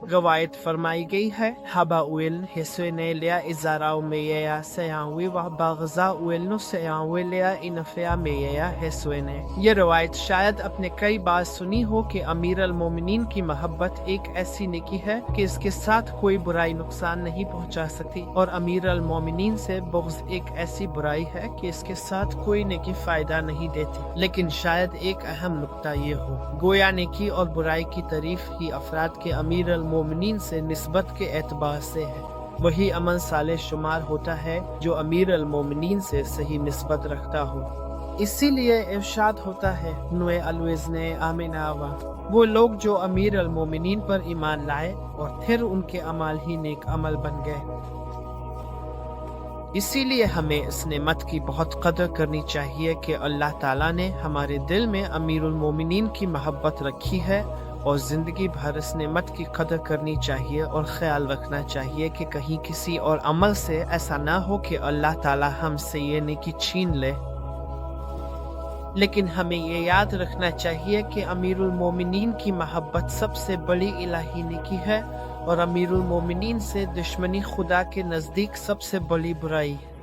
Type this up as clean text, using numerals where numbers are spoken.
روایت فرمائی گئی ہے Habaoil Hesuenelea Izarao Meya Sayanwi و Bagzaoil no Sayanwilea Inafea Meya Hesuene۔ یہ روایت شاید اپنے کئی بار سنی ہو کہ امیر المومنین کی محبت ایک ایسی نیکی ہے کہ اس کے ساتھ کوئی برائی نقصان نہیں پہنچا سکتی، اور امیر المومنین سے بغض ایک ایسی برائی ہے کہ اس کے ساتھ کوئی نیکی فائدہ نہیں دیتی۔ لیکن شاید ایک اہم نکتہ یہ ہو، گویا نیکی اور برائی کی تعریف ہی افراد کے امیر المومنین سے نسبت کے اعتبار سے ہے۔ وہی عمل صالح شمار ہوتا ہے جو امیر المومنین سے صحیح نسبت رکھتا ہو۔ اسی لیے ارشاد ہوتا ہے نوے الوزن آمناوا، وہ لوگ جو امیر المومنین پر ایمان لائے اور پھر ان کے اعمال ہی نیک عمل بن گئے۔ اسی لیے ہمیں اس نعمت کی بہت قدر کرنی چاہیے کہ اللہ تعالیٰ نے ہمارے دل میں امیر المومنین کی محبت رکھی ہے، اور زندگی بھر اس نعمت کی قدر کرنی چاہیے اور خیال رکھنا چاہیے کہ کہیں کسی اور عمل سے ایسا نہ ہو کہ اللہ تعالیٰ ہم سے یہ نیکی چھین لے۔ لیکن ہمیں یہ یاد رکھنا چاہیے کہ امیر المومنین کی محبت سب سے بڑی الہی نیکی ہے، اور امیر المومنین سے دشمنی خدا کے نزدیک سب سے بڑی برائی ہے۔